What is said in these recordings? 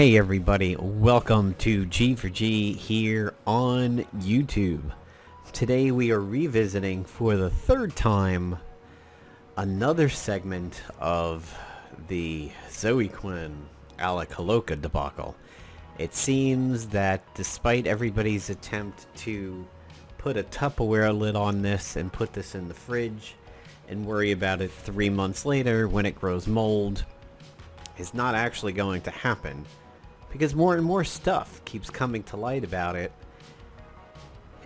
Hey everybody, welcome to G for G here on YouTube. Today we are revisiting for the third time another segment of the Zoe Quinn, Alec Holowka debacle. It seems that despite everybody's attempt to put a Tupperware lid on this and put this in the fridge and worry about it 3 months later when it grows mold, is not actually going to happen, because more and more stuff keeps coming to light about it,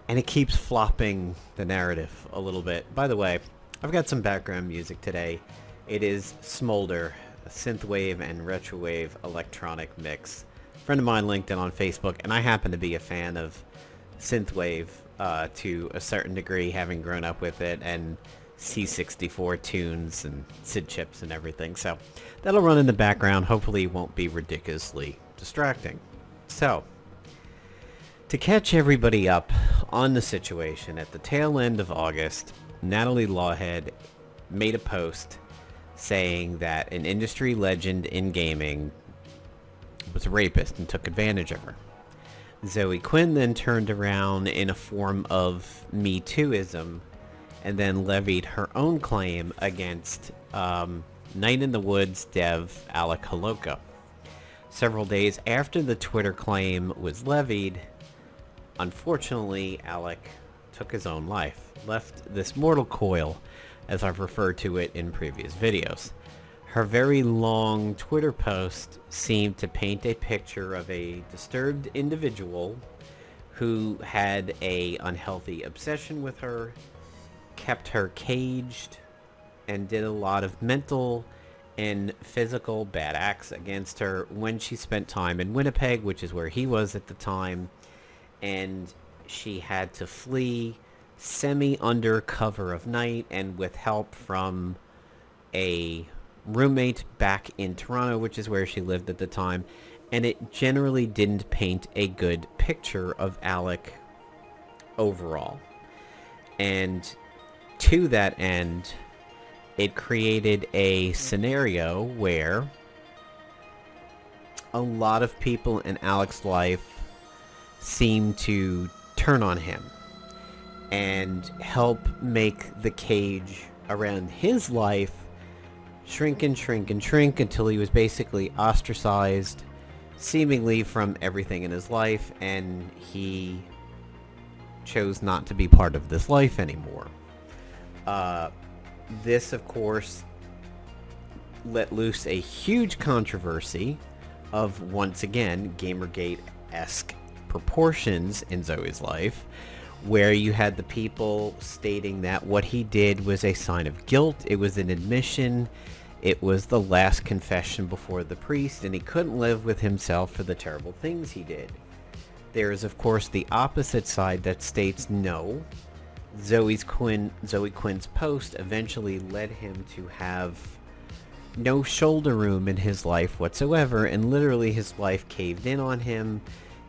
and it keeps flopping the narrative a little bit. By the way, I've got some background music today. It is Smolder, a synthwave and retrowave electronic mix. A friend of mine linked it on Facebook, and I happen to be a fan of synthwave to a certain degree, having grown up with it, and C64 tunes and SID chips and everything. So that'll run in the background. Hopefully it won't be ridiculously distracting. So, to catch everybody up on the situation, at the tail end of August, Natalie Lawhead made a post saying that an industry legend in gaming was a rapist and took advantage of her. Zoe Quinn then turned around in a form of Me Tooism and then levied her own claim against Night in the Woods dev Alec Holowka. Several days after the Twitter claim was levied, unfortunately, Alec took his own life, left this mortal coil, as I've referred to it in previous videos. Her very long Twitter post seemed to paint a picture of a disturbed individual who had an unhealthy obsession with her, kept her caged, and did a lot of mental and physical bad acts against her when she spent time in Winnipeg, which is where he was at the time, and she had to flee semi-under cover of night and with help from a roommate back in Toronto, which is where she lived at the time, and it generally didn't paint a good picture of Alec overall. And to that end, it created a scenario where a lot of people in Alec's life seemed to turn on him and help make the cage around his life shrink and shrink and shrink until he was basically ostracized seemingly from everything in his life, and he chose not to be part of this life anymore. This, of course, let loose a huge controversy of, once again, Gamergate-esque proportions in Zoe's life, where you had the people stating that what he did was a sign of guilt, it was an admission, it was the last confession before the priest, and he couldn't live with himself for the terrible things he did. There is, of course, the opposite side that states no. Zoe Quinn's post eventually led him to have no shoulder room in his life whatsoever, and literally his life caved in on him.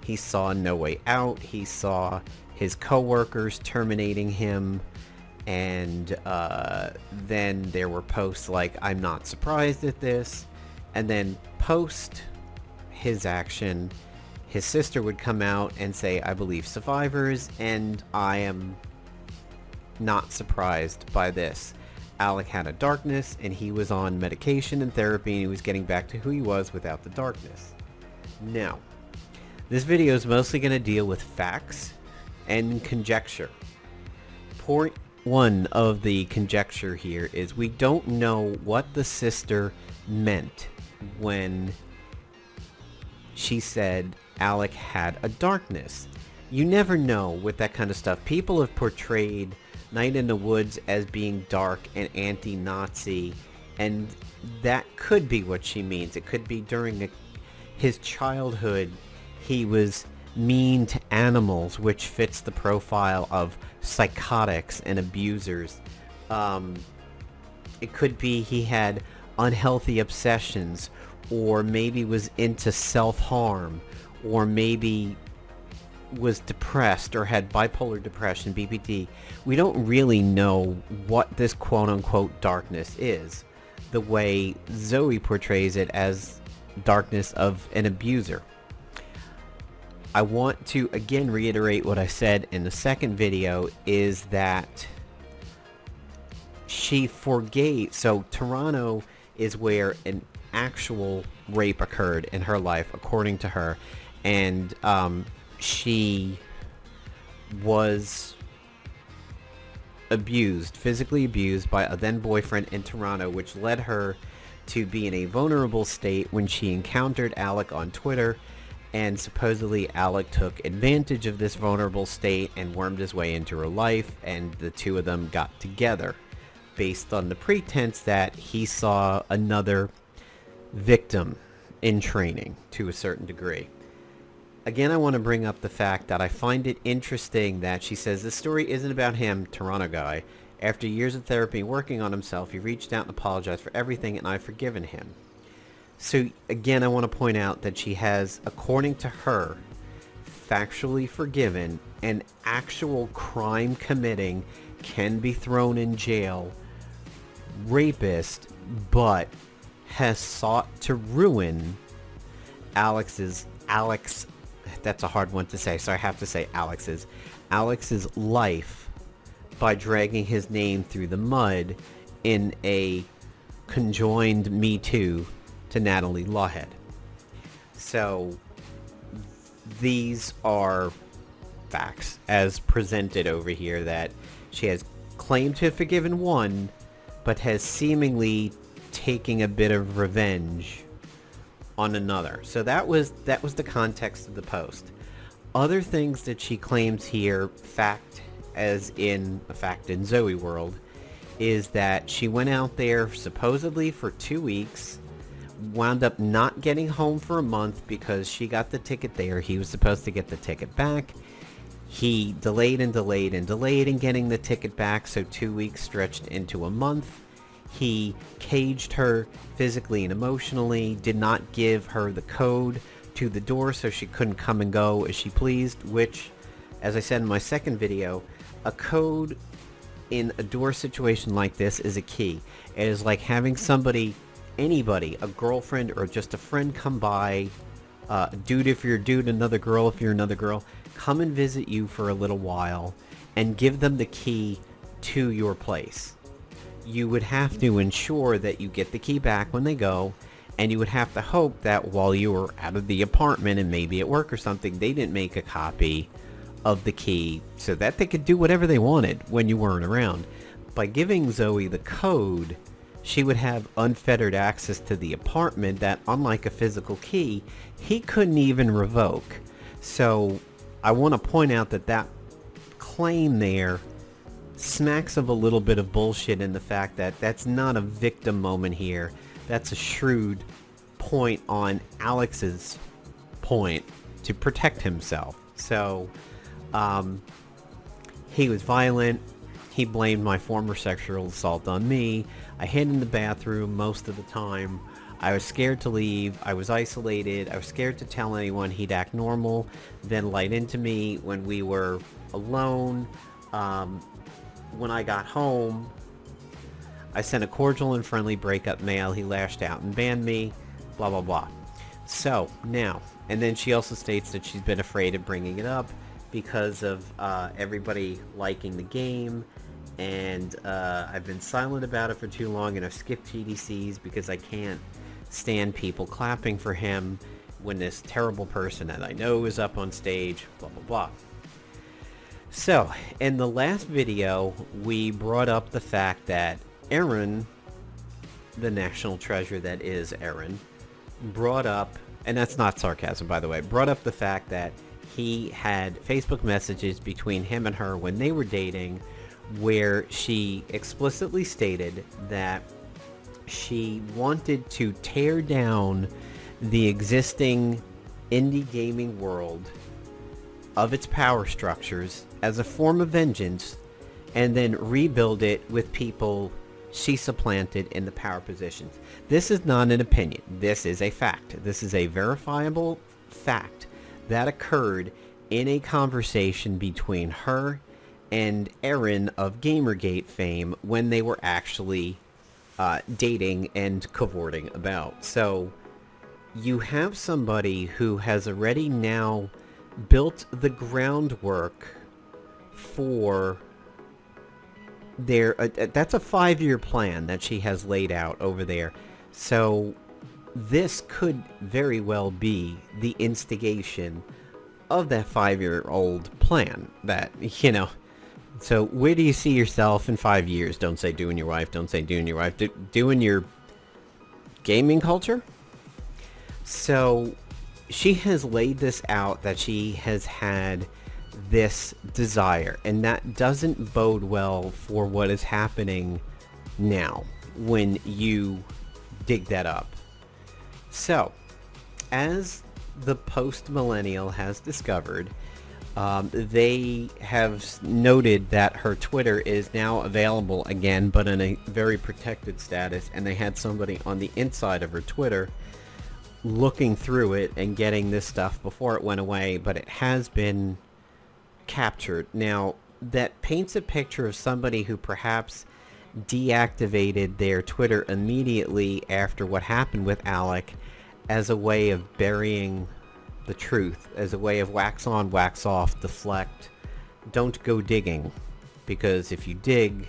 He saw no way out. He saw his coworkers terminating him, and then there were posts like, "I'm not surprised at this," and then post his action, his sister would come out and say, "I believe survivors, and I am not surprised by this. Alec had a darkness, and he was on medication and therapy, and he was getting back to who he was without the darkness." Now, this video is mostly going to deal with facts and conjecture. Point one of the conjecture here is we don't know what the sister meant when she said Alec had a darkness. You never know with that kind of stuff. People have portrayed Night in the Woods as being dark and anti-Nazi, and that could be what she means. It could be during his childhood he was mean to animals, which fits the profile of psychotics and abusers. It could be he had unhealthy obsessions, or maybe was into self-harm, or maybe was depressed or had bipolar depression, BPD. We don't really know what this quote-unquote darkness is. The way Zoe portrays it as darkness of an abuser. I want to again reiterate what I said in the second video, is that she forgave. So Toronto is where an actual rape occurred in her life, according to her, and she was physically abused by a then boyfriend in Toronto, which led her to be in a vulnerable state when she encountered Alec on Twitter, and supposedly Alec took advantage of this vulnerable state and wormed his way into her life, and the two of them got together based on the pretense that he saw another victim in training to a certain degree. Again, I want to bring up the fact that I find it interesting that she says this story isn't about him, Toronto guy. After years of therapy and working on himself, he reached out and apologized for everything, and I've forgiven him. So again, I want to point out that she has, according to her, factually forgiven an actual crime committing, can be thrown in jail rapist, but has sought to ruin Alex, that's a hard one to say, so I have to say Alex's life by dragging his name through the mud in a conjoined Me Too to Natalie Lawhead. So these are facts as presented over here, that she has claimed to have forgiven one, but has seemingly taking a bit of revenge on another. So that was the context of the post. Other things that she claims here, fact as in a fact in Zoe world, is that she went out there supposedly for 2 weeks, wound up not getting home for a month because she got the ticket there. He was supposed to get the ticket back. He delayed and delayed and delayed in getting the ticket back, so 2 weeks stretched into a month. He caged her physically and emotionally, did not give her the code to the door so she couldn't come and go as she pleased, which, as I said in my second video, a code in a door situation like this is a key. It is like having somebody, anybody, a girlfriend or just a friend come by, dude if you're a dude, another girl if you're another girl, come and visit you for a little while and give them the key to your place. You would have to ensure that you get the key back when they go, and you would have to hope that while you were out of the apartment and maybe at work or something, they didn't make a copy of the key so that they could do whatever they wanted when you weren't around. By giving Zoe the code, she would have unfettered access to the apartment that, unlike a physical key, he couldn't even revoke. So I want to point out that that claim there smacks of a little bit of bullshit, in the fact that that's not a victim moment here. That's a shrewd point on Alex's point to protect himself. So he was violent. He blamed my former sexual assault on me. I hid in the bathroom most of the time. I was scared to leave. I was isolated. I was scared to tell anyone. He'd act normal, then light into me when we were alone. When I got home, I sent a cordial and friendly breakup mail. He lashed out and banned me, blah, blah, blah. So, now, and then she also states that she's been afraid of bringing it up because of everybody liking the game, and I've been silent about it for too long, and I've skipped GDCs because I can't stand people clapping for him when this terrible person that I know is up on stage, blah, blah, blah. So, in the last video, we brought up the fact that Aaron, the national treasure that is Aaron, brought up, and that's not sarcasm by the way, brought up the fact that he had Facebook messages between him and her when they were dating, where she explicitly stated that she wanted to tear down the existing indie gaming world of its power structures as a form of vengeance, and then rebuild it with people she supplanted in the power positions. This is not an opinion. This is a fact. This is a verifiable fact that occurred in a conversation between her and Aaron of Gamergate fame when they were actually dating and cavorting about. So you have somebody who has already now built the groundwork for their... that's a 5-year plan that she has laid out over there. So this could very well be the instigation of that 5-year-old plan that, So where do you see yourself in 5 years? Don't say doing your wife. Don't say doing your wife. Doing your gaming culture? So she has laid this out, that she has had this desire, and that doesn't bode well for what is happening now when you dig that up. So, as the Post Millennial has discovered, they have noted that her Twitter is now available again, but in a very protected status, and they had somebody on the inside of her Twitter looking through it and getting this stuff before it went away, but it has been captured. Now, that paints a picture of somebody who perhaps deactivated their Twitter immediately after what happened with Alec as a way of burying the truth, as a way of wax on, wax off, deflect. Don't go digging, because if you dig,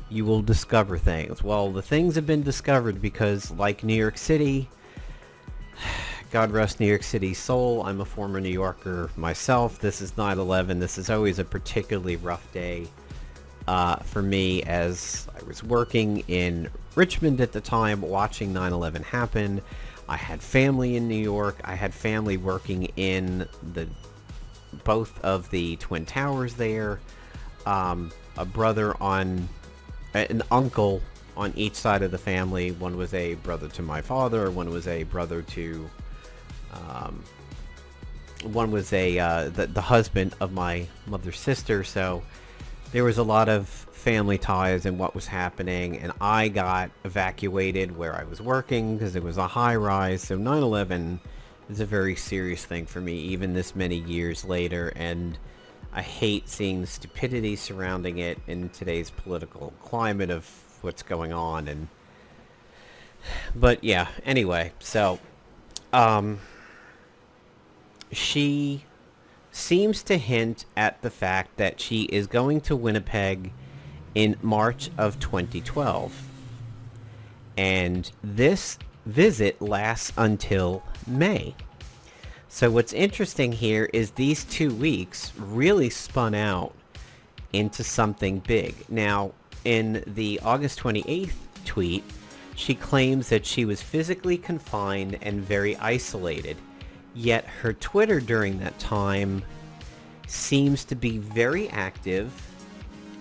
you will discover things. Well, the things have been discovered because, like New York City, God rest New York City's soul, I'm a former New Yorker myself. This is 9/11. This is always a particularly rough day for me, as I was working in Richmond at the time, watching 9/11 happen. I had family in New York. I had family working in both of the Twin Towers there. A brother an uncle on each side of the family. One was a brother to my father. One was a brother to... one was the husband of my mother's sister. So there was a lot of family ties and what was happening, and I got evacuated where I was working because it was a high rise. So 9/11 is a very serious thing for me, even this many years later, and I hate seeing the stupidity surrounding it in today's political climate of what's going on. But yeah, anyway, so she seems to hint at the fact that she is going to Winnipeg in March of 2012. And this visit lasts until May. So what's interesting here is these 2 weeks really spun out into something big. Now, in the August 28th tweet, she claims that she was physically confined and very isolated. Yet her Twitter during that time seems to be very active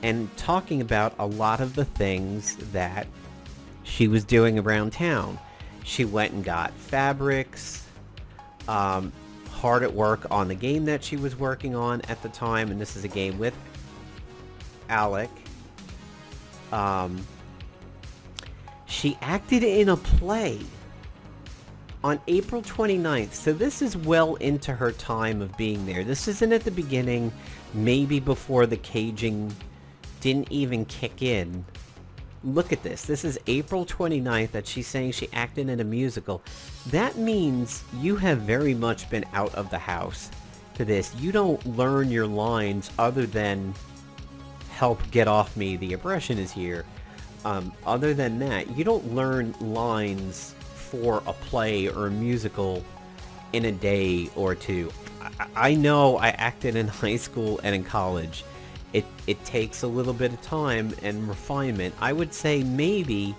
and talking about a lot of the things that she was doing around town. She went and got fabrics, hard at work on the game that she was working on at the time, and this is a game with Alec. She acted in a play on April 29th, so this is well into her time of being there. This isn't at the beginning, maybe before the caging didn't even kick in. Look at this. This is April 29th that she's saying she acted in a musical. That means you have very much been out of the house to this. You don't learn your lines other than help get off me, the oppression is here. Other than that, you don't learn lines for a play or a musical in a day or two. I know I acted in high school and in college. It takes a little bit of time and refinement. I would say maybe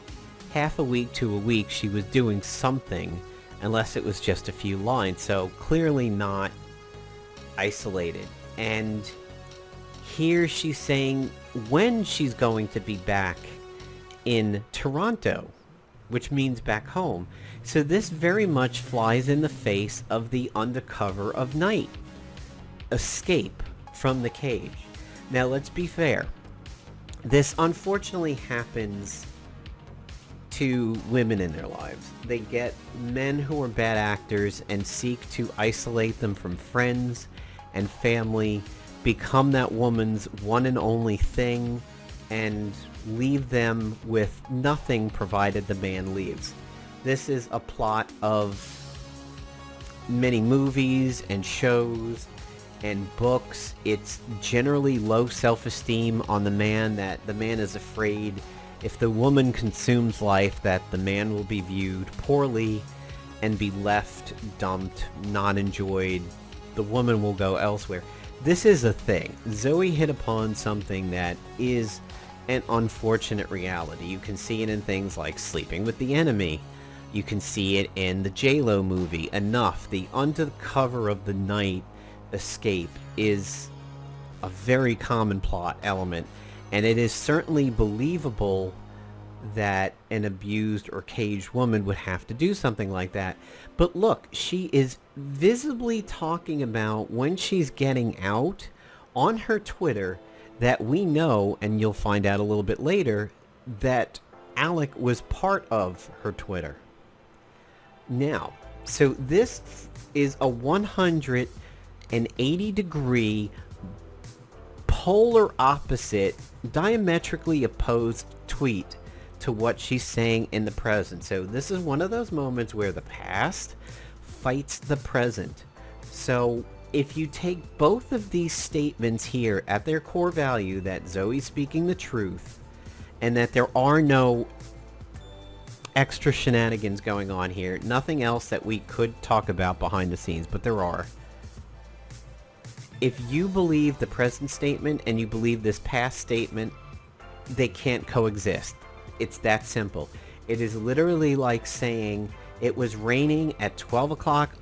half a week to a week she was doing something, unless it was just a few lines. So clearly not isolated. And here she's saying when she's going to be back in Toronto, which means back home. So this very much flies in the face of the undercover of night escape from the cage. Now let's be fair. This unfortunately happens to women in their lives. They get men who are bad actors and seek to isolate them from friends and family, become that woman's one and only thing, and leave them with nothing provided the man leaves. This is a plot of many movies and shows and books, it's generally low self-esteem on the man, that the man is afraid if the woman consumes life that the man will be viewed poorly and be left, dumped, not enjoyed. The woman will go elsewhere. This is a thing. Zoe hit upon something that is an unfortunate reality. You can see it in things like Sleeping with the Enemy. You can see it in the J-Lo movie, Enough. The under the cover of the night escape is a very common plot element, and it is certainly believable that an abused or caged woman would have to do something like that. But look, she is visibly talking about when she's getting out on her Twitter that we know, and you'll find out a little bit later, that Alec was part of her Twitter. Now, so this is a 180-degree polar opposite, diametrically opposed tweet to what she's saying in the present. So this is one of those moments where the past fights the present. So if you take both of these statements here at their core value, that Zoe's speaking the truth and that there are no extra shenanigans going on here, nothing else that we could talk about behind the scenes, but there are. If you believe the present statement and you believe this past statement, they can't coexist. It's that simple. It is literally like saying it was raining at 12 o'clock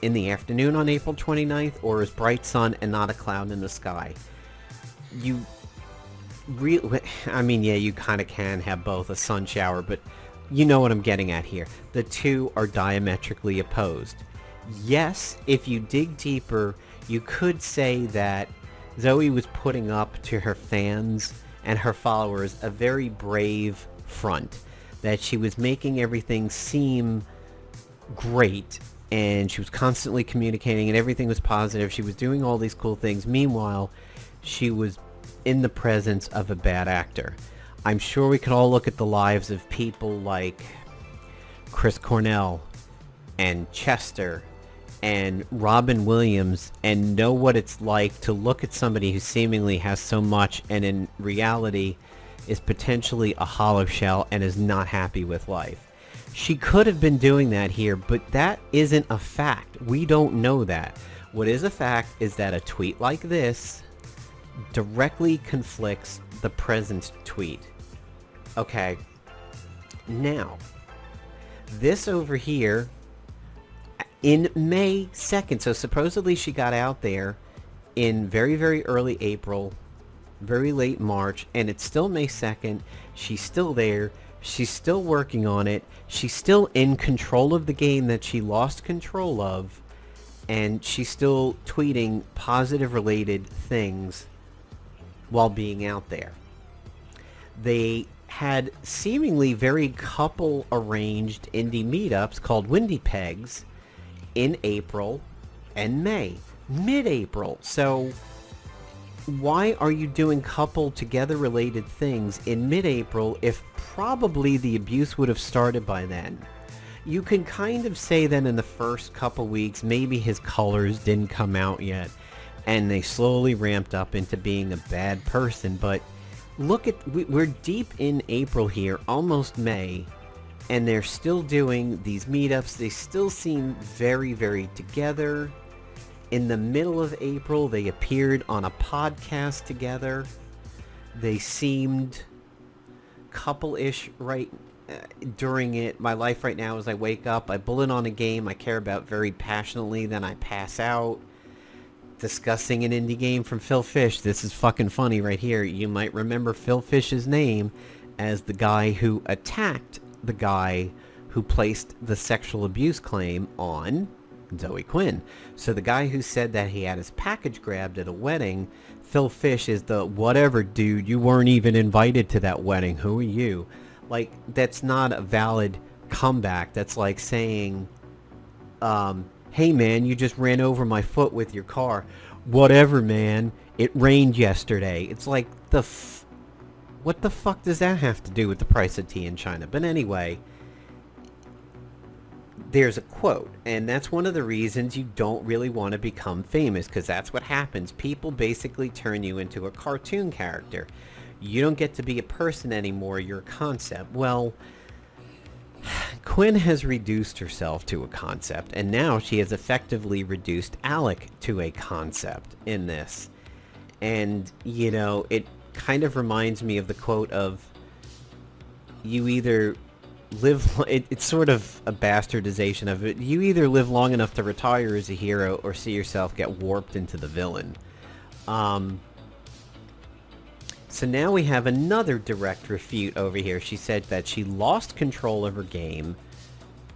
in the afternoon on April 29th, or is bright sun and not a cloud in the sky. You I mean, yeah, you kind of can have both a sun shower, but you know what I'm getting at here. The two are diametrically opposed. Yes, if you dig deeper, you could say that Zoe was putting up to her fans and her followers a very brave front, that she was making everything seem great, and she was constantly communicating and everything was positive. She was doing all these cool things. Meanwhile, she was in the presence of a bad actor. I'm sure we could all look at the lives of people like Chris Cornell and Chester and Robin Williams and know what it's like to look at somebody who seemingly has so much and in reality is potentially a hollow shell and is not happy with life. She could have been doing that here, but that isn't a fact. We don't know that. What is a fact is that a tweet like this directly conflicts the present tweet. Okay, now, this over here, in May 2nd, so supposedly she got out there in very, very early April, very late March, and it's still May 2nd, she's still there, she's still working on it, she's still in control of the game that she lost control of, and she's still tweeting positive related things while being out there. They had seemingly very couple arranged indie meetups called Windy Pegs in April and May, mid-April. So why are you doing couple together related things in mid-April if probably the abuse would have started by then? You can kind of say that in the first couple weeks, maybe his colors didn't come out yet and they slowly ramped up into being a bad person. But look at, we're deep in April here, almost May, and they're still doing these meetups. They still seem very, very together. In the middle of April, they appeared on a podcast together. They seemed couple-ish right during it. My life right now is I wake up, I bullet on a game I care about very passionately, then I pass out. Discussing an indie game from Phil Fish. This is fucking funny right here. You might remember Phil Fish's name as the guy who attacked the guy who placed the sexual abuse claim on Zoe Quinn. So the guy who said that he had his package grabbed at a wedding, Phil Fish is the whatever dude, you weren't even invited to that wedding, who are you? Like, that's not a valid comeback. That's like saying, hey man, you just ran over my foot with your car. Whatever, man, it rained yesterday. It's like, what the fuck does that have to do with the price of tea in China? But anyway, there's a quote, and that's one of the reasons you don't really want to become famous, because that's what happens. People basically turn you into a cartoon character. You don't get to be a person anymore, you're a concept. Well, Quinn has reduced herself to a concept, and now she has effectively reduced Alec to a concept in this. And, you know, it kind of reminds me of the quote of, you either it's sort of a bastardization of it. You either live long enough to retire as a hero or see yourself get warped into the villain. So now we have another direct refute over here. She said that she lost control of her game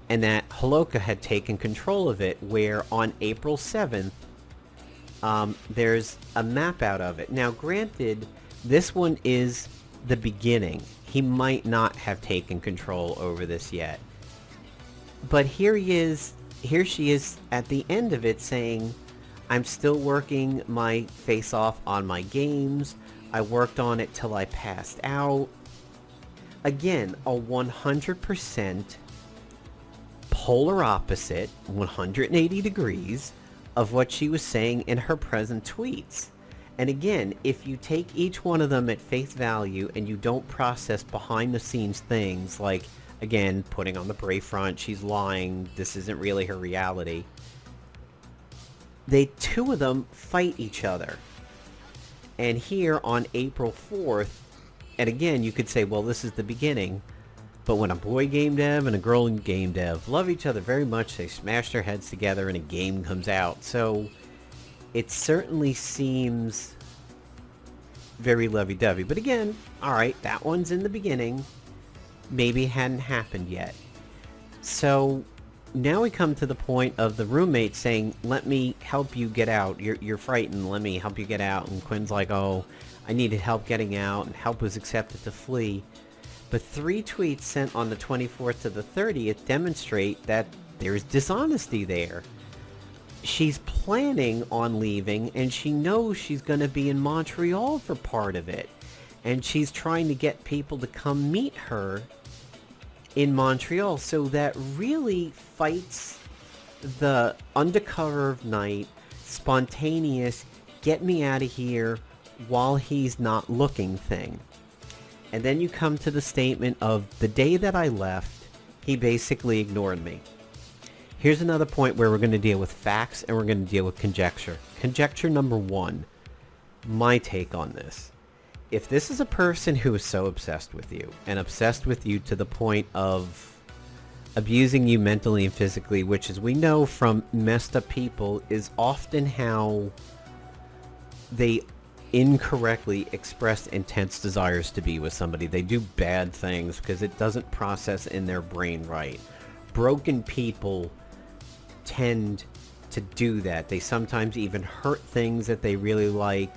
and that Holowka had taken control of it, where on April 7th, there's a map out of it. Now, granted, this one is the beginning. He might not have taken control over this yet. But here she is at the end of it saying, I'm still working my face off on my games. I worked on it till I passed out. Again, a 100% polar opposite, 180 degrees of what she was saying in her present tweets. And again, if you take each one of them at face value and you don't process behind the scenes things like, again, putting on the brave front, she's lying, this isn't really her reality, two of them fight each other. And here on April 4th, and again, you could say, well, this is the beginning, but when a boy game dev and a girl game dev love each other very much, they smash their heads together and a game comes out. So it certainly seems very lovey-dovey. But again, alright, that one's in the beginning. Maybe it hadn't happened yet. So now we come to the point of the roommate saying, let me help you get out. You're frightened. Let me help you get out. And Quinn's like, oh, I needed help getting out, and help was accepted to flee. But 3 tweets sent on the 24th to the 30th demonstrate that there's dishonesty there. She's planning on leaving, and she knows she's going to be in Montreal for part of it. And she's trying to get people to come meet her in Montreal. So that really fights the undercover of night, spontaneous, get me out of here while he's not looking thing. And then you come to the statement of, the day that I left, he basically ignored me. Here's another point where we're going to deal with facts and we're going to deal with conjecture. Conjecture number 1, my take on this. If this is a person who is so obsessed with you, and obsessed with you to the point of abusing you mentally and physically, which, as we know from messed up people, is often how they incorrectly express intense desires to be with somebody. They do bad things because it doesn't process in their brain right. Broken people tend to do that. They sometimes even hurt things that they really like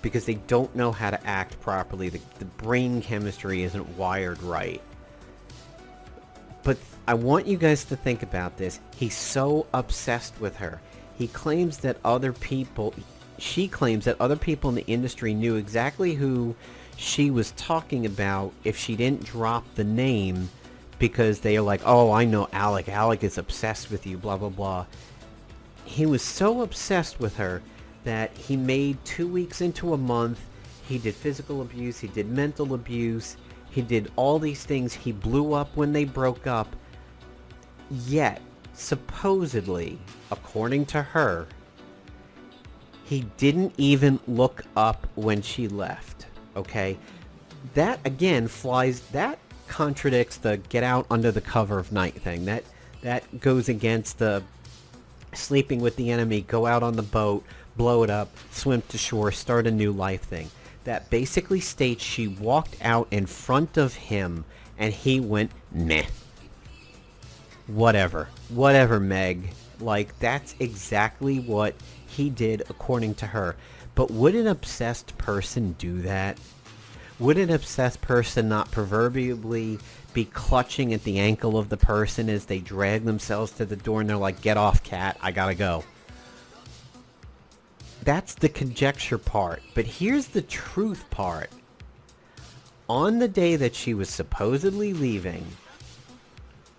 because they don't know how to act properly. The brain chemistry isn't wired right. But I want you guys to think about this. He's so obsessed with her. She claims that other people in the industry knew exactly who she was talking about if she didn't drop the name, because they are like, oh, I know Alec. Alec is obsessed with you, blah, blah, blah. He was so obsessed with her that he made 2 weeks into a month, he did physical abuse, he did mental abuse, he did all these things. He blew up when they broke up. Yet, supposedly, according to her, he didn't even look up when she left. Okay? That, again, that contradicts the get out under the cover of night thing. That goes against the sleeping with the enemy, go out on the boat, blow it up, swim to shore, start a new life thing. That basically states she walked out in front of him and he went, meh. Whatever, Meg. Like, that's exactly what he did according to her. But would an obsessed person do that? Would an obsessed person not proverbially be clutching at the ankle of the person as they drag themselves to the door and they're like, get off, cat, I gotta go? That's the conjecture part. But here's the truth part. On the day that she was supposedly leaving,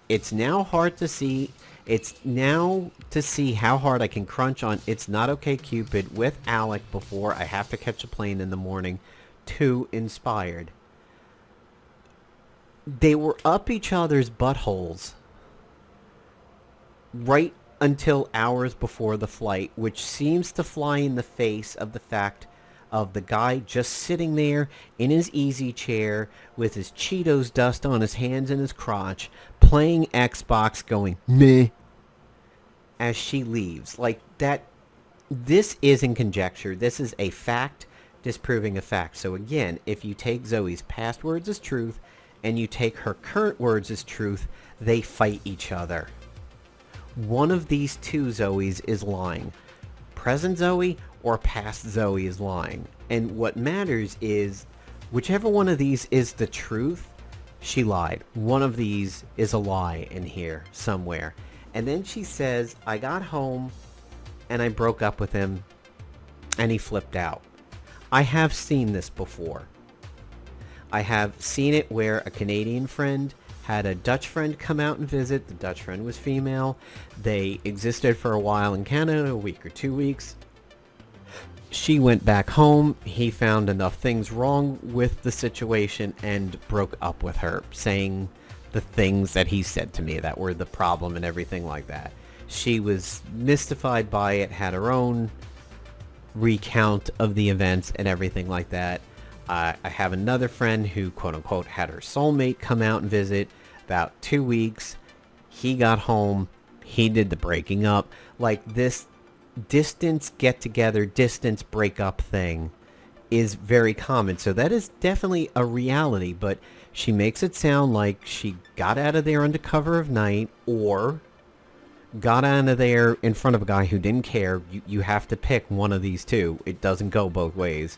It's now hard to see. It's now to see how hard I can crunch on It's Not Okay Cupid with Alec before I have to catch a plane in the morning. 2 inspired. They were up each other's buttholes right until hours before the flight, which seems to fly in the face of the fact of the guy just sitting there in his easy chair with his Cheetos dust on his hands and his crotch, playing Xbox, going meh, as she leaves. Like that, this isn't conjecture. This is a fact disproving a fact. So again, if you take Zoe's past words as truth and you take her current words as truth, they fight each other. One of these two Zoes is lying. Present Zoe or past Zoe is lying. And what matters is, whichever one of these is the truth, she lied. One of these is a lie in here somewhere. And then she says, I got home and I broke up with him and he flipped out. I have seen this before. I have seen it where a Canadian friend had a Dutch friend come out and visit. The Dutch friend was female. They existed for a while in Canada, a week or 2 weeks. She went back home. He found enough things wrong with the situation and broke up with her, saying the things that he said to me that were the problem and everything like that. She was mystified by it, had her own recount of the events and everything like that. I have another friend who, quote-unquote, had her soulmate come out and visit about 2 weeks. He got home. He did the breaking up. Like, this distance get-together, distance breakup thing is very common. So that is definitely a reality, but she makes it sound like she got out of there under cover of night or got out of there in front of a guy who didn't care. You have to pick one of these two. It doesn't go both ways.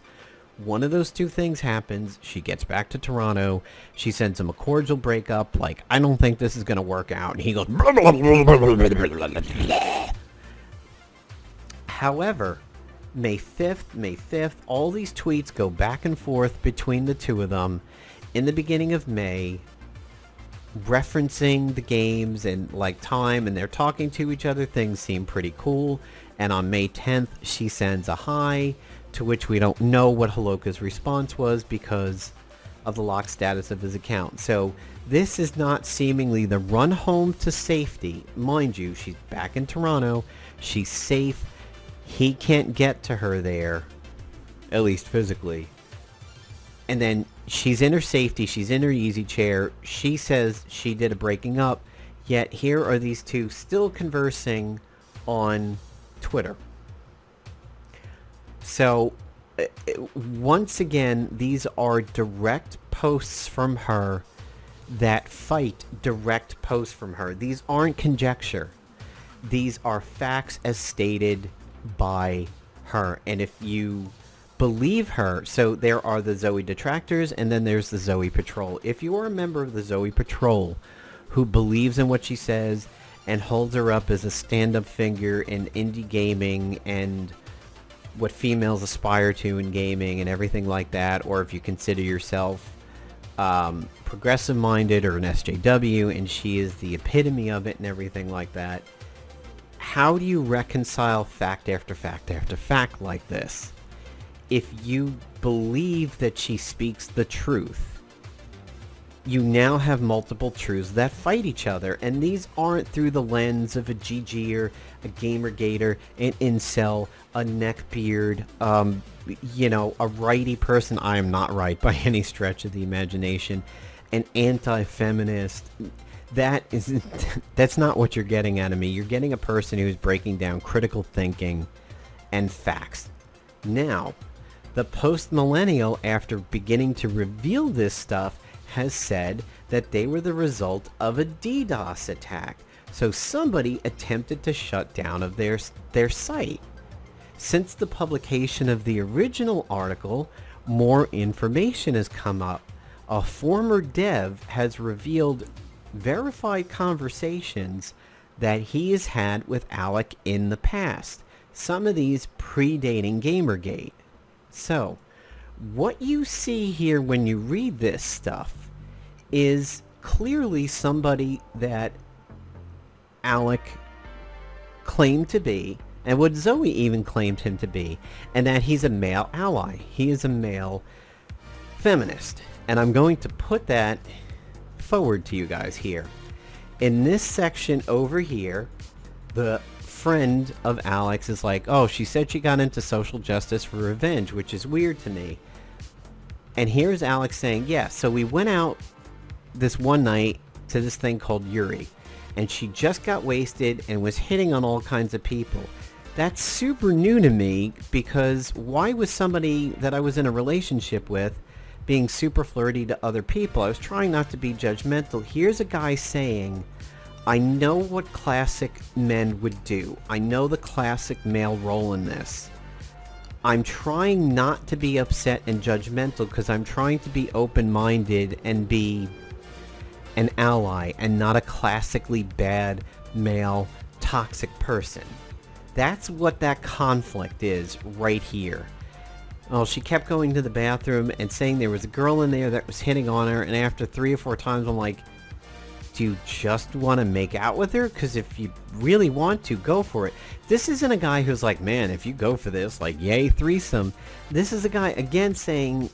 One of those two things happens. She gets back to Toronto. She sends him a cordial breakup, like, I don't think this is going to work out. And he goes, blah, blah, blah, blah, blah, blah, blah. However, May 5th, all these tweets go back and forth between the two of them in the beginning of May, referencing the games and like time, and they're talking to each other. Things seem pretty cool. And on May 10th, she sends a hi, to which we don't know what Holowka's response was because of the locked status of his account. So this is not seemingly the run home to safety. Mind you, she's back in Toronto. She's safe. He can't get to her there, at least physically. And then she's in her safety. She's in her easy chair. She says she did a breaking up. Yet here are these two still conversing on Twitter. So, once again, these are direct posts from her that fight direct posts from her. These aren't conjecture. These are facts as stated by her. And if you believe her, so there are the Zoe detractors and then there's the Zoe Patrol. If you are a member of the Zoe Patrol who believes in what she says and holds her up as a stand-up figure in indie gaming and what females aspire to in gaming and everything like that, or if you consider yourself progressive-minded or an SJW and she is the epitome of it and everything like that, how do you reconcile fact after fact after fact like this? If you believe that she speaks the truth, you now have multiple truths that fight each other, and these aren't through the lens of a GGer, a gamergator, an incel, a neckbeard, a righty person. I am not right by any stretch of the imagination, an anti-feminist. That's not what you're getting out of me. You're getting a person who's breaking down critical thinking and facts. Now, the Post Millennial, after beginning to reveal this stuff, has said that they were the result of a DDoS attack. So somebody attempted to shut down of their site. Since the publication of the original article, more information has come up. A former dev has revealed verified conversations that he has had with Alec in the past. Some of these predating Gamergate. So, what you see here when you read this stuff is clearly somebody that Alec claimed to be, and what Zoe even claimed him to be, and that he's a male ally. He is a male feminist. And I'm going to put that forward to you guys here. In this section over here, the friend of Alex is like, oh, she said she got into social justice for revenge, which is weird to me. And here's Alex saying, yeah, so we went out this one night to this thing called Yuri, and she just got wasted and was hitting on all kinds of people. That's super new to me, because why was somebody that I was in a relationship with being super flirty to other people? I was trying not to be judgmental. Here's a guy saying, I know what classic men would do. I know the classic male role in this. I'm trying not to be upset and judgmental because I'm trying to be open-minded and be an ally and not a classically bad male toxic person. That's what that conflict is right here. Oh, she kept going to the bathroom and saying there was a girl in there that was hitting on her, and after 3 or 4 times I'm like, do you just want to make out with her? Because if you really want to, go for it. This isn't a guy who's like, man, if you go for this, like, yay, threesome. This is a guy, again, saying,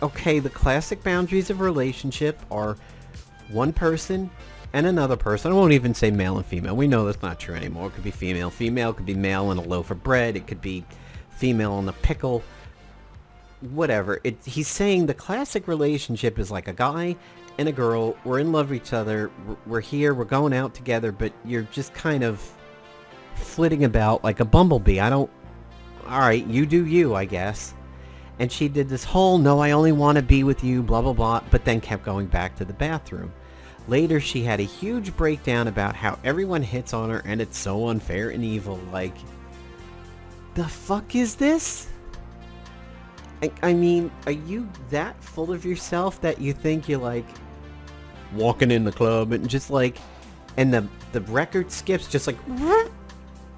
okay, the classic boundaries of a relationship are one person and another person. I won't even say male and female. We know that's not true anymore. It could be female, female. It could be male and a loaf of bread. It could be female and a pickle. Whatever. He's saying the classic relationship is like a guy and a girl. We're in love with each other. We're here. We're going out together. But you're just kind of flitting about like a bumblebee. Alright, you do you, I guess. And she did this whole, no, I only want to be with you, blah, blah, blah, but then kept going back to the bathroom. Later, she had a huge breakdown about how everyone hits on her and it's so unfair and evil. Like, the fuck is this? I mean, are you that full of yourself that you think you're like walking in the club and just like, and the record skips just like,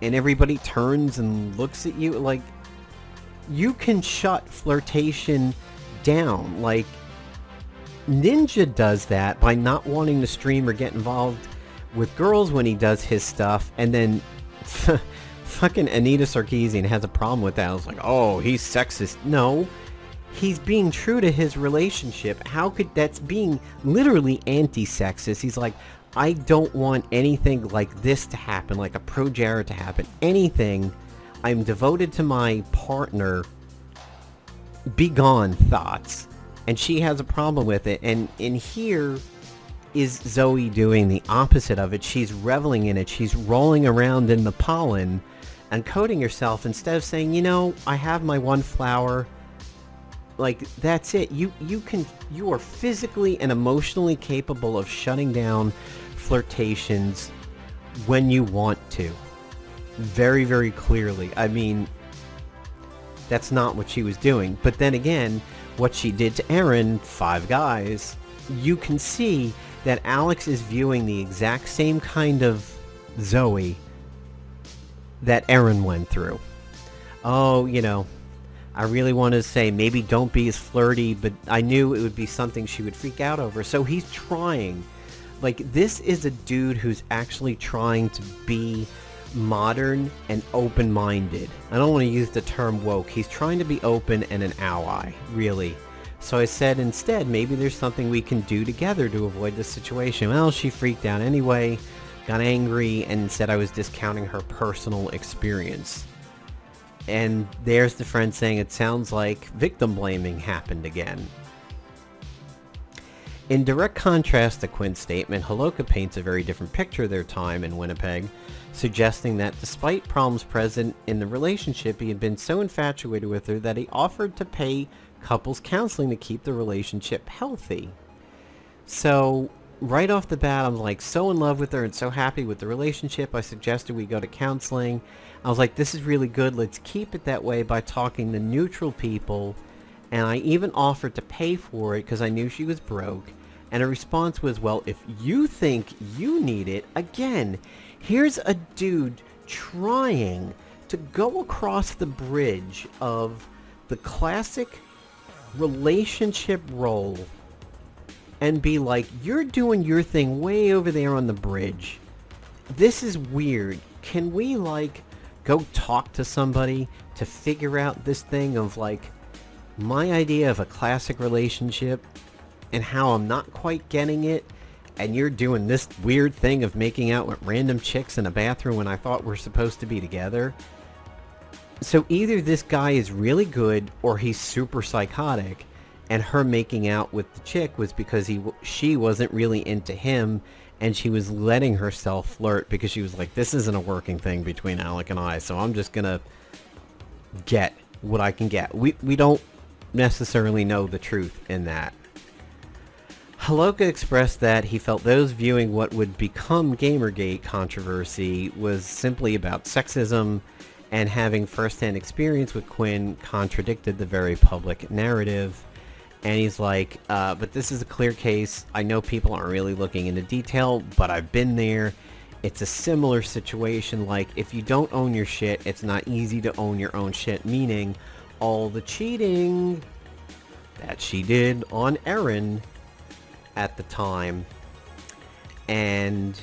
and everybody turns and looks at you like, you can shut flirtation down. Like, Ninja does that by not wanting to stream or get involved with girls when he does his stuff, and then fucking Anita Sarkeesian has a problem with that. I was like, oh, he's sexist. No, he's being true to his relationship. How could that's being literally anti-sexist? He's like, I don't want anything like this to happen, like a pro Jared to happen. Anything. I'm devoted to my partner. Be gone thoughts. And she has a problem with it. And in here is Zoe doing the opposite of it. She's reveling in it. She's rolling around in the pollen and coating herself instead of saying, you know, I have my one flower. Like, that's it. You are physically and emotionally capable of shutting down flirtations when you want to. Very, very clearly. I mean, that's not what she was doing. But then again, what she did to Aaron, 5 guys, you can see that Alex is viewing the exact same kind of Zoe that Aaron went through. Oh, you know, I really wanted to say maybe don't be as flirty, but I knew it would be something she would freak out over. So he's trying. Like, this is a dude who's actually trying to be modern and open-minded. I don't want to use the term woke. He's trying to be open and an ally, really. So I said instead, maybe there's something we can do together to avoid this situation. Well, she freaked out anyway, got angry, and said I was discounting her personal experience. And there's the friend saying it sounds like victim blaming happened again. In direct contrast to Quinn's statement, Holowka paints a very different picture of their time in Winnipeg, suggesting that despite problems present in the relationship, he had been so infatuated with her that he offered to pay couples counseling to keep the relationship healthy. So, right off the bat, I'm like so in love with her and so happy with the relationship, I suggested we go to counseling. I was like, this is really good, let's keep it that way by talking to neutral people. And I even offered to pay for it because I knew she was broke. And her response was, well, if you think you need it, again, here's a dude trying to go across the bridge of the classic relationship role and be like, you're doing your thing way over there on the bridge. This is weird. Can we, like, go talk to somebody to figure out this thing of, like, my idea of a classic relationship and how I'm not quite getting it, and you're doing this weird thing of making out with random chicks in a bathroom when I thought we're supposed to be together? So either this guy is really good or he's super psychotic, and her making out with the chick was because she wasn't really into him, and she was letting herself flirt because she was like, this isn't a working thing between Alec and I, so I'm just gonna get what I can get. We don't necessarily know the truth in that. Holowka expressed that he felt those viewing what would become Gamergate controversy was simply about sexism, and having first-hand experience with Quinn contradicted the very public narrative. And he's like, but this is a clear case. I know people aren't really looking into detail, but I've been there. It's a similar situation. Like, if you don't own your shit, it's not easy to own your own shit, meaning all the cheating that she did on Erin at the time. And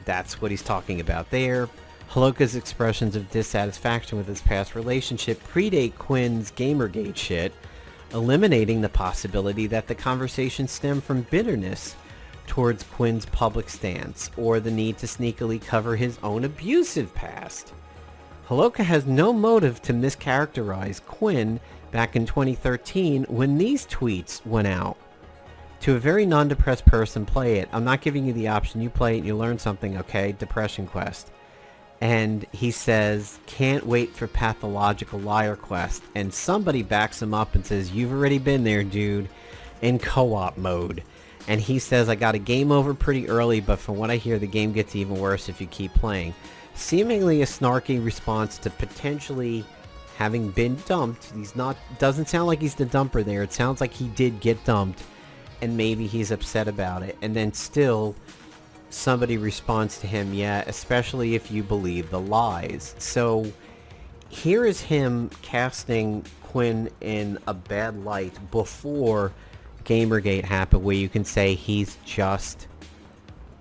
that's what he's talking about there. Holowka's expressions of dissatisfaction with his past relationship predate Quinn's Gamergate shit, eliminating the possibility that the conversation stemmed from bitterness towards Quinn's public stance or the need to sneakily cover his own abusive past. Holowka has no motive to mischaracterize Quinn back in 2013 when these tweets went out. To a very non-depressed person, play it. I'm not giving you the option. You play it and you learn something, okay? Depression Quest. And he says, can't wait for Pathological Liar Quest. And somebody backs him up and says, you've already been there, dude, in co-op mode. And he says, I got a game over pretty early, but from what I hear, the game gets even worse if you keep playing. Seemingly a snarky response to potentially having been dumped. Doesn't sound like he's the dumper there. It sounds like he did get dumped, and maybe he's upset about it. And then still, somebody responds to him, yeah, especially if you believe the lies. So here is him casting Quinn in a bad light before Gamergate happened, where you can say he's just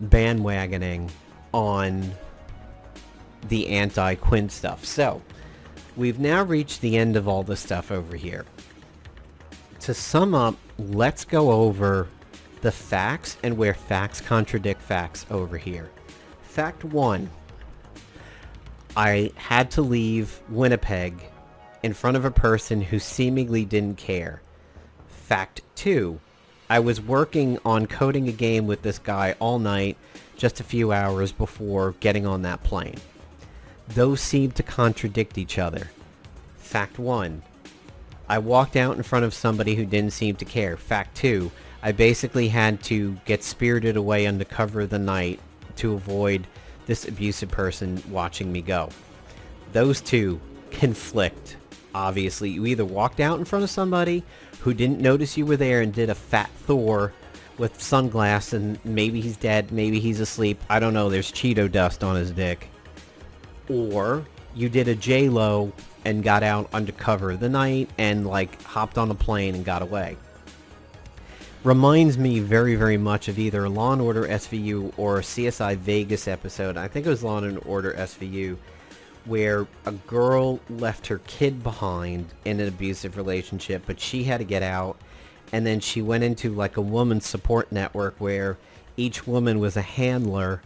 bandwagoning on the anti-Quinn stuff. So we've now reached the end of all the stuff over here. To sum up, let's go over the facts and where facts contradict facts over here. Fact 1. I had to leave Winnipeg in front of a person who seemingly didn't care. Fact 2. I was working on coding a game with this guy all night, just a few hours before getting on that plane. Those seem to contradict each other. Fact 1. I walked out in front of somebody who didn't seem to care. Fact 2. I basically had to get spirited away under cover of the night to avoid this abusive person watching me go. Those two conflict. Obviously, you either walked out in front of somebody who didn't notice you were there and did a fat Thor with sunglasses, and maybe he's dead, maybe he's asleep, I don't know, there's Cheeto dust on his dick. Or you did a J-Lo and got out under cover of the night and, like, hopped on a plane and got away. Reminds me very, very much of either Law & Order SVU or a CSI Vegas episode. I think it was Law & Order SVU, where a girl left her kid behind in an abusive relationship, but she had to get out, and then she went into like a woman's support network where each woman was a handler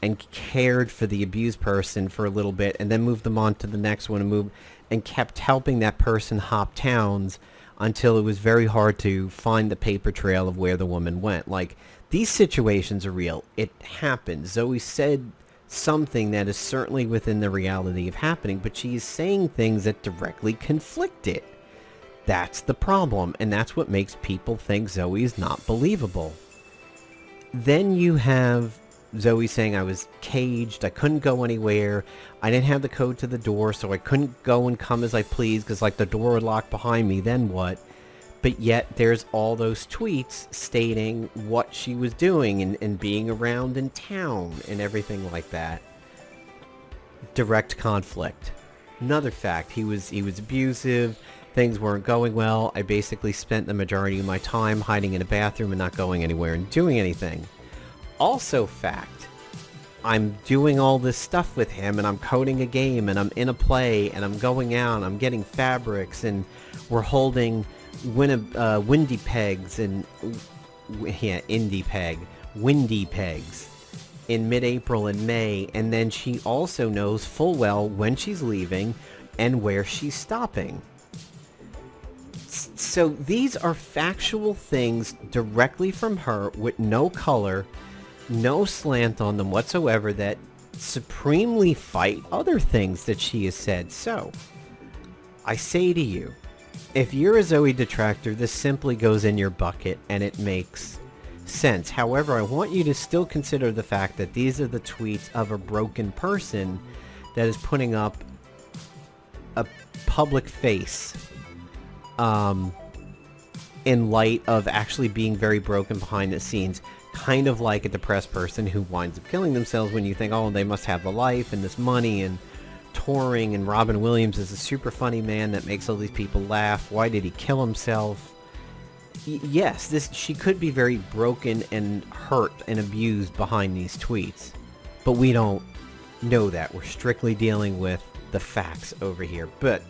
and cared for the abused person for a little bit, and then moved them on to the next one and kept helping that person hop towns until it was very hard to find the paper trail of where the woman went. Like, these situations are real. It happened. Zoe said something that is certainly within the reality of happening, but she is saying things that directly conflict it. That's the problem, and that's what makes people think Zoe is not believable. Then you have Zoe saying, I was caged, I couldn't go anywhere, I didn't have the code to the door, so I couldn't go and come as I pleased because, like, the door would lock behind me, then what? But yet there's all those tweets stating what she was doing and being around in town and everything like that. Direct conflict. Another fact, he was abusive. things weren't going well. I basically spent the majority of my time hiding in a bathroom and not going anywhere and doing anything. Also fact, I'm doing all this stuff with him, and I'm coding a game, and I'm in a play, and I'm going out, and I'm getting fabrics, and we're holding windy pegs and windy pegs in mid-April and May, and then she also knows full well when she's leaving and where she's stopping. So these are factual things directly from her with no color, no slant on them whatsoever that supremely fight other things that she has said. So I say to you, if you're a Zoe detractor, this simply goes in your bucket and it makes sense. However, I want you to still consider the fact that these are the tweets of a broken person that is putting up a public face in light of actually being very broken behind the scenes, kind of like a depressed person who winds up killing themselves when you think, oh, they must have the life and this money and touring, and Robin Williams is a super funny man that makes all these people laugh. Why did he kill himself? Yes, she could be very broken and hurt and abused behind these tweets, but we don't know that. We're strictly dealing with the facts over here, but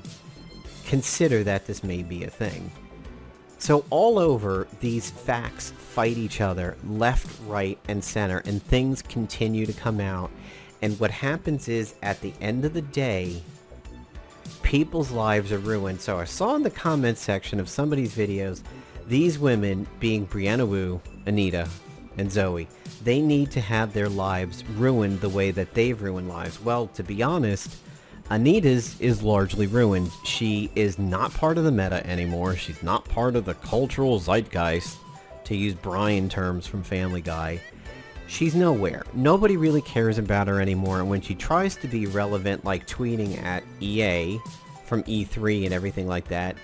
consider that this may be a thing. So all over, these facts fight each other left, right, and center, and things continue to come out. And what happens is, at the end of the day, people's lives are ruined. So I saw in the comments section of somebody's videos, these women, being Brianna Wu, Anita, and Zoe, they need to have their lives ruined the way that they've ruined lives. Well, to be honest, Anita's is largely ruined. She is not part of the meta anymore. She's not part of the cultural zeitgeist, to use Brian terms from Family Guy. She's nowhere. Nobody really cares about her anymore, and when she tries to be relevant, like tweeting at EA from E3 and everything like that,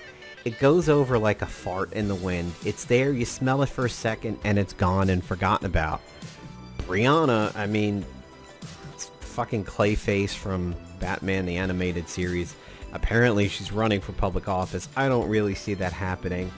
it goes over like a fart in the wind. It's there, you smell it for a second, and it's gone and forgotten about. Brianna, I mean, it's fucking Clayface from Batman the Animated Series. Apparently she's running for public office. I don't really see that happening.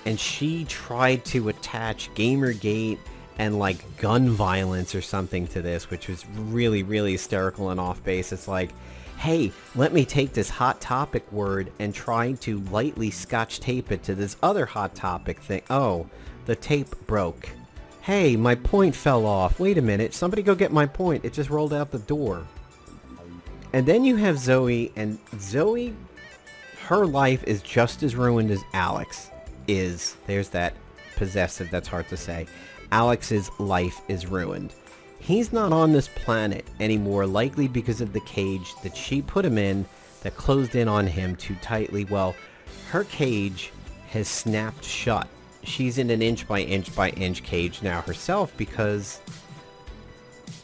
And she tried to attach Gamergate and like gun violence or something to this, which was really, really hysterical and off base. It's like, hey, let me take this hot topic word and try to lightly scotch tape it to this other hot topic thing. Oh, the tape broke. Hey, my point fell off. Wait a minute, somebody go get my point. It just rolled out the door. And then you have Zoe, and Zoe, her life is just as ruined as Alex is. There's that possessive, that's hard to say. Alex's life is ruined. He's not on this planet anymore, likely because of the cage that she put him in that closed in on him too tightly. Well, her cage has snapped shut. She's in an inch by inch cage now herself, because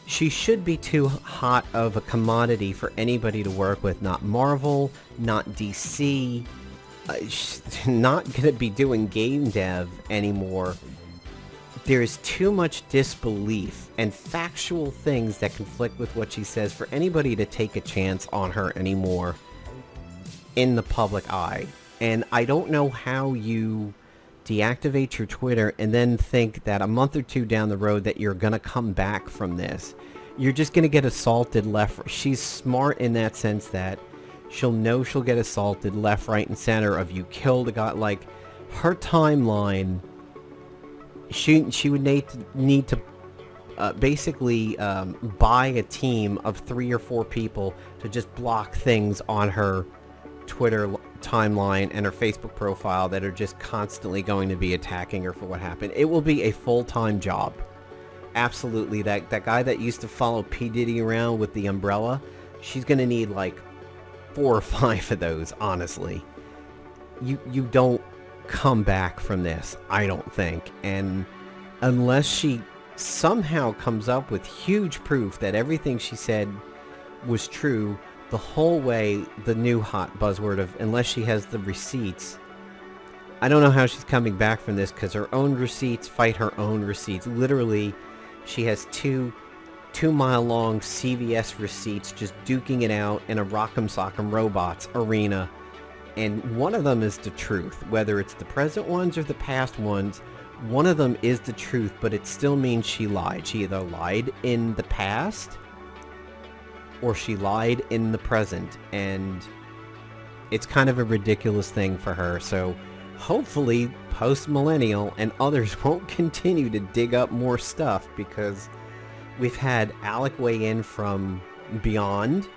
she should be too hot of a commodity for anybody to work with. Not Marvel, not DC, not going to be doing game dev anymore. There's too much disbelief and factual things that conflict with what she says for anybody to take a chance on her anymore in the public eye. And I don't know how you deactivate your Twitter and then think that a month or two down the road that you're going to come back from this. You're just going to get assaulted left. She's smart in that sense that she'll know she'll get assaulted left, right, and center of you killed a guy. Like, her timeline, she would need to basically buy a team of 3 or 4 people to just block things on her Twitter timeline and her Facebook profile that are just constantly going to be attacking her for what happened. It will be a full-time job. Absolutely. That guy that used to follow P. Diddy around with the umbrella, she's going to need like 4 or 5 of those, honestly. You don't come back from this, I don't think. And unless she somehow comes up with huge proof that everything she said was true the whole way, the new hot buzzword of unless she has the receipts, I don't know how she's coming back from this, because her own receipts fight her own receipts. Literally, she has 2-mile-long CVS receipts just duking it out in a Rock'em Sock'em Robots arena And one of them is the truth. Whether it's the present ones or the past ones, one of them is the truth, but it still means she lied. She either lied in the past or she lied in the present. And it's kind of a ridiculous thing for her. So hopefully Post Millennial and others won't continue to dig up more stuff, because we've had Alec weigh in from Beyond.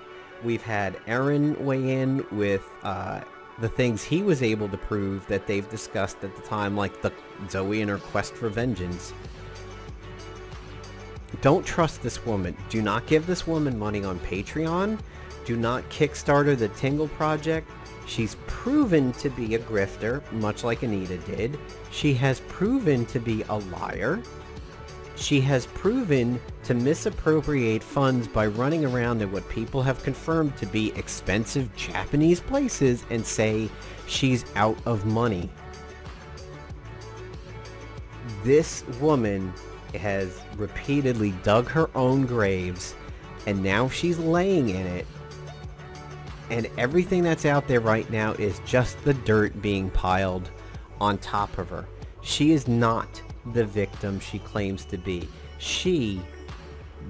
We've had Aaron weigh in with the things he was able to prove that they've discussed at the time, like the Zoe and her quest for vengeance. Don't trust this woman. Do not give this woman money on Patreon. Do not Kickstarter the Tingle Project. She's proven to be a grifter, much like Anita did. She has proven to be a liar. She has proven to misappropriate funds by running around in what people have confirmed to be expensive Japanese places and say she's out of money. This woman has repeatedly dug her own graves, and now she's laying in it. And everything that's out there right now is just the dirt being piled on top of her. She is not the victim she claims to be. She,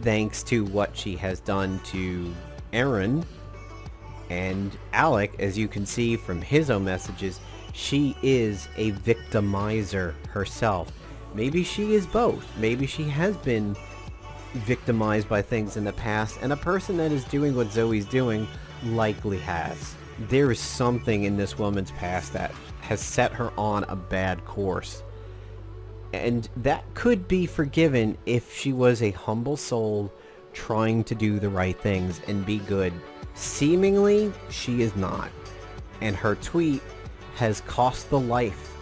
thanks to what she has done to Aaron and Alec, as you can see from his own messages, she is a victimizer herself. Maybe she is both. Maybe she has been victimized by things in the past, and a person that is doing what Zoe's doing likely has. There is something in this woman's past that has set her on a bad course. And that could be forgiven if she was a humble soul trying to do the right things and be good. Seemingly, she is not. And her tweet has cost the life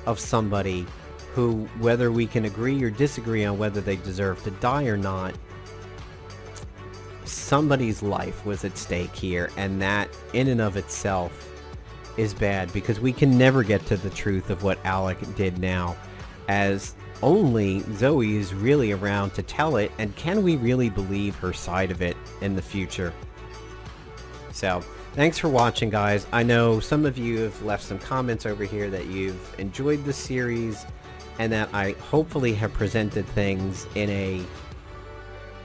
of somebody who, whether we can agree or disagree on whether they deserve to die or not, somebody's life was at stake here. And that, in and of itself, is bad, because we can never get to the truth of what Alec did now, as only Zoe is really around to tell it, and can we really believe her side of it in the future? So, thanks for watching, guys. I know some of you have left some comments over here that you've enjoyed the series, and that I hopefully have presented things in a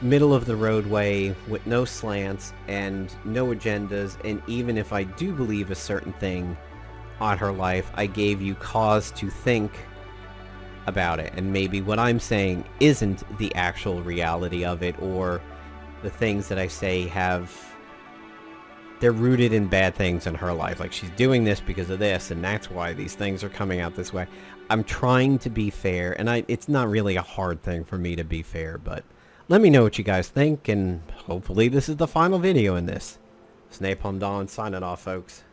middle of the road way with no slants and no agendas. And even if I do believe a certain thing on her life, I gave you cause to think about it, and maybe what I'm saying isn't the actual reality of it, or the things that I say they're rooted in bad things in her life, like she's doing this because of this, and that's why these things are coming out this way. I'm trying to be fair, and it's not really a hard thing for me to be fair, but let me know what you guys think, and hopefully this is the final video in this. Napalm Dawn signing off, folks.